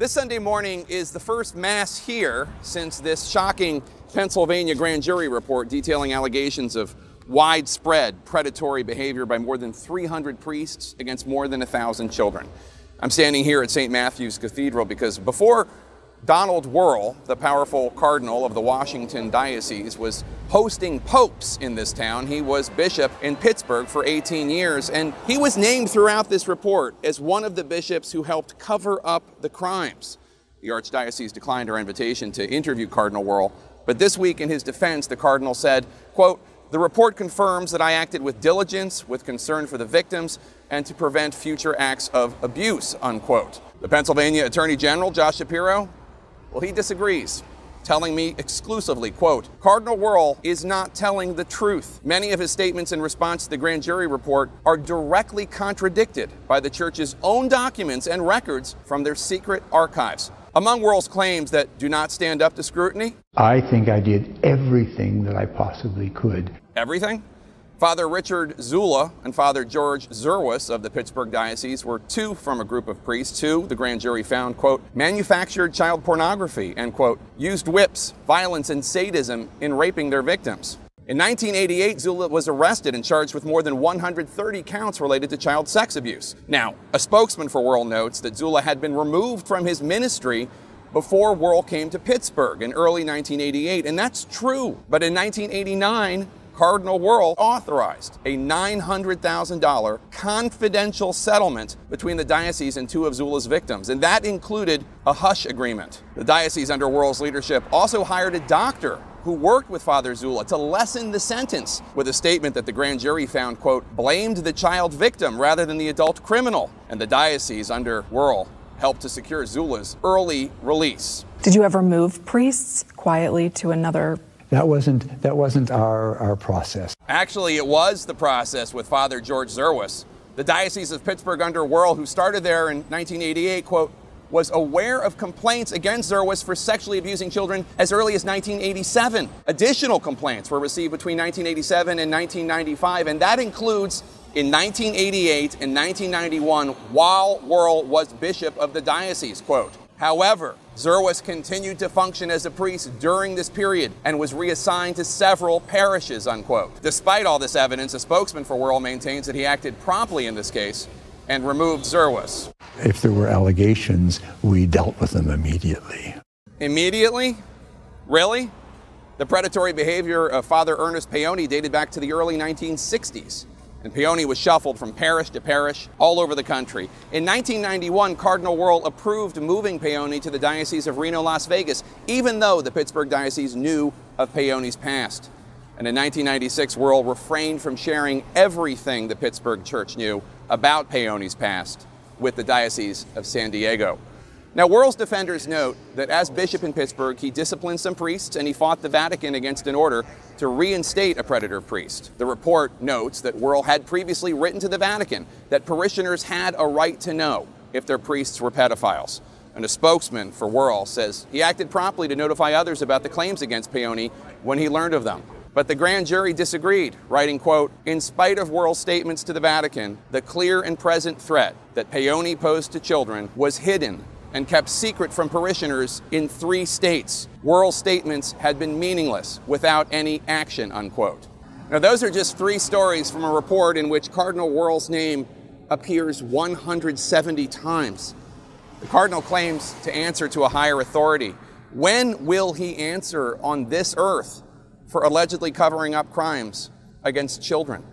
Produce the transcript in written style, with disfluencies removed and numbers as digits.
This Sunday morning is the first Mass here since this shocking Pennsylvania grand jury report detailing allegations of widespread predatory behavior by more than 300 priests against more than 1,000 children. I'm standing here at St. Matthew's Cathedral because before Donald Wuerl, the powerful cardinal of the Washington diocese, was hosting popes in this town, he was bishop in Pittsburgh for 18 years, and he was named throughout this report as one of the bishops who helped cover up the crimes. The Archdiocese declined our invitation to interview Cardinal Wuerl, but this week in his defense, the cardinal said, quote, "The report confirms that I acted with diligence, with concern for the victims, and to prevent future acts of abuse," unquote. The Pennsylvania Attorney General, Josh Shapiro, well, he disagrees, telling me exclusively, quote, "Cardinal Wuerl is not telling the truth. Many of his statements in response to the grand jury report are directly contradicted by the Church's own documents and records from their secret archives." Among Wuerl's claims that do not stand up to scrutiny, I think I did everything that I possibly could. Everything? Father Richard Zula and Father George Zerwas of the Pittsburgh Diocese were two from a group of priests who, the grand jury found, quote, manufactured child pornography and, quote, used whips, violence, and sadism in raping their victims. In 1988, Zula was arrested and charged with more than 130 counts related to child sex abuse. Now, a spokesman for Wuerl notes that Zula had been removed from his ministry before Wuerl came to Pittsburgh in early 1988, and that's true. But in 1989, Cardinal Wuerl authorized a $900,000 confidential settlement between the diocese and two of Zula's victims, and that included a hush agreement. The diocese under Wuerl's leadership also hired a doctor who worked with Father Zula to lessen the sentence with a statement that the grand jury found, quote, blamed the child victim rather than the adult criminal. And the diocese under Wuerl helped to secure Zula's early release. Did you ever move priests quietly to another? That wasn't our process. Actually, it was the process with Father George Zerwas. The Diocese of Pittsburgh under Wuerl, who started there in 1988, quote, was aware of complaints against Zerwas for sexually abusing children as early as 1987. Additional complaints were received between 1987 and 1995, and that includes in 1988 and 1991 while Wuerl was bishop of the diocese, quote. However, Zerwas continued to function as a priest during this period and was reassigned to several parishes, unquote. Despite all this evidence, a spokesman for Wuerl maintains that he acted promptly in this case and removed Zerwas. If there were allegations, we dealt with them immediately. Immediately? Really? The predatory behavior of Father Ernest Paoni dated back to the early 1960s. And Paoni was shuffled from parish to parish all over the country. In 1991, Cardinal Wuerl approved moving Paoni to the Diocese of Reno, Las Vegas, even though the Pittsburgh Diocese knew of Paoni's past. And in 1996, Wuerl refrained from sharing everything the Pittsburgh Church knew about Paoni's past with the Diocese of San Diego. Now, Wuerl's defenders note that as bishop in Pittsburgh, he disciplined some priests and he fought the Vatican against an order to reinstate a predator priest. The report notes that Wuerl had previously written to the Vatican that parishioners had a right to know if their priests were pedophiles. And a spokesman for Wuerl says he acted promptly to notify others about the claims against Paoni when he learned of them. But the grand jury disagreed, writing, quote, in spite of Wuerl's statements to the Vatican, the clear and present threat that Paoni posed to children was hidden and kept secret from parishioners in 3 states. Wuerl's statements had been meaningless without any action, unquote. Now, those are just 3 stories from a report in which Cardinal Wuerl's name appears 170 times. The Cardinal claims to answer to a higher authority. When will he answer on this earth for allegedly covering up crimes against children?